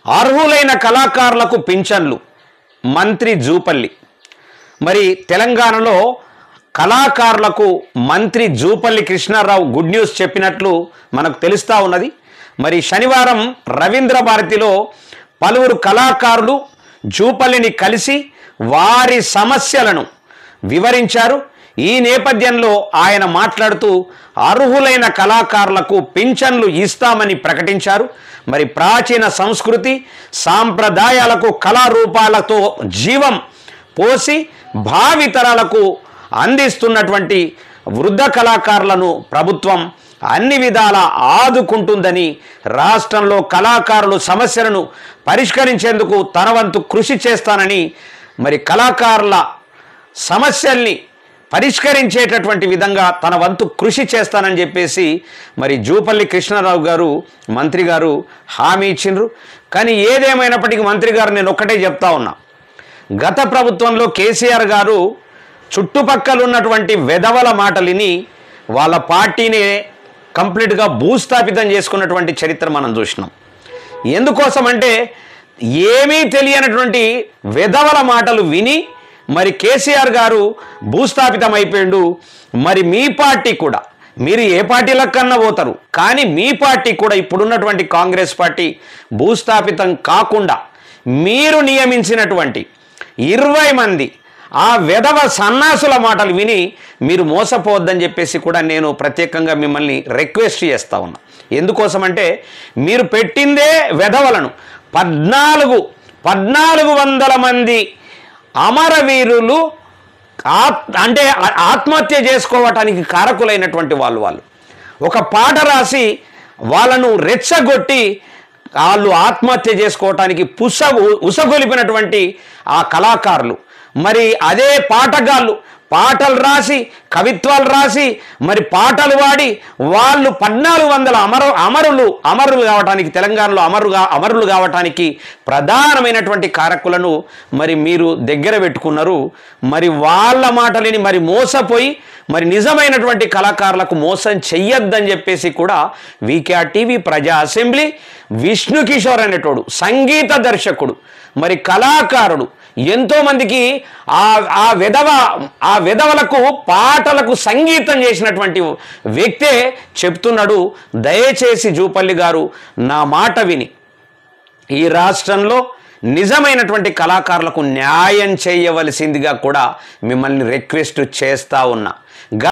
అర్హులైన కళాకారులకు పింఛన్లు మంత్రి జూపల్లి. మరి తెలంగాణలో కళాకారులకు మంత్రి జూపల్లి కృష్ణారావు గుడ్ న్యూస్ చెప్పినట్లు మనకు తెలుస్తూ ఉన్నది. మరి శనివారం రవీంద్ర భారతిలో పలువురు కళాకారులు జూపల్లిని కలిసి వారి సమస్యలను వివరించారు. ఈ నేపథ్యంలో ఆయన మాట్లాడుతూ అర్హులైన కళాకారులకు పింఛన్లు ఇస్తామని ప్రకటించారు. మరి ప్రాచీన సంస్కృతి సాంప్రదాయాలకు కళారూపాలతో జీవం పోసి భావితరాలకు అందిస్తున్నటువంటి వృద్ధ కళాకారులను ప్రభుత్వం అన్ని విధాల ఆదుకుంటుందని, రాష్ట్రంలో కళాకారుల సమస్యలను పరిష్కరించేందుకు తన వంతు కృషి చేస్తానని, మరి కళాకారుల సమస్యల్ని పరిష్కరించేటటువంటి విధంగా తన వంతు కృషి చేస్తానని చెప్పేసి మరి జూపల్లి కృష్ణారావు గారు మంత్రి గారు హామీ ఇచ్చిండ్రు. కానీ ఏదేమైనప్పటికీ మంత్రి గారు నేను ఒక్కటే చెప్తా ఉన్నా, గత ప్రభుత్వంలో కేసీఆర్ గారు చుట్టుపక్కల ఉన్నటువంటి వెధవల మాటలిని వాళ్ళ పార్టీని కంప్లీట్గా భూస్థాపితం చేసుకున్నటువంటి చరిత్ర మనం చూసినాం. ఎందుకోసమంటే ఏమీ తెలియనటువంటి వెధవల మాటలు విని మరి కేసీఆర్ గారు భూస్థాపితం అయిపోయిండు. మరి మీ పార్టీ కూడా, మీరు ఏ పార్టీలకు కన్నా పోతారు, కానీ మీ పార్టీ కూడా ఇప్పుడున్నటువంటి కాంగ్రెస్ పార్టీ భూస్థాపితం కాకుండా మీరు నియమించినటువంటి 20 మంది ఆ వెధవ సన్నాసుల మాటలు విని మీరు మోసపోవద్దని చెప్పేసి కూడా నేను ప్రత్యేకంగా మిమ్మల్ని రిక్వెస్ట్ చేస్తా ఉన్నా. ఎందుకోసమంటే మీరు పెట్టిందే వెధవలను. 1400 మంది అమరవీరులు అంటే ఆత్మహత్య చేసుకోవటానికి కారకులైనటువంటి వాళ్ళు ఒక పాట రాసి వాళ్ళను రెచ్చగొట్టి వాళ్ళు ఆత్మహత్య చేసుకోవటానికి ఉసగొలిపినటువంటి ఆ కళాకారులు, మరి అదే పాటగాళ్ళు పాటలు రాసి కవిత్వాలు రాసి మరి పాటలు పాడి వాళ్ళు 1400 అమరులు కావటానికి, తెలంగాణలో అమరులు కావటానికి ప్రధానమైనటువంటి కారకులను మరి మీరు దగ్గర పెట్టుకున్నారు. మరి వాళ్ళ మాటలని మరి మోసపోయి మరి నిజమైనటువంటి కళాకారులకు మోసం చెయ్యొద్దని చెప్పేసి కూడా వీకేఆర్ టీవీ ప్రజా అసెంబ్లీ విష్ణు కిషోర్ అనేటోడు సంగీత దర్శకుడు, మరి కళాకారుడు, ఎంతోమందికి ఆ విధవలకు పాటలకు సంగీతం చేసినటువంటి వ్యక్తే చెప్తున్నాడు. దయచేసి జూపల్లి గారు నా మాట విని ఈ రాష్ట్రంలో నిజమైనటువంటి కళాకారులకు న్యాయం చేయవలసిందిగా కూడా మిమ్మల్ని రిక్వెస్ట్ చేస్తా ఉన్నా.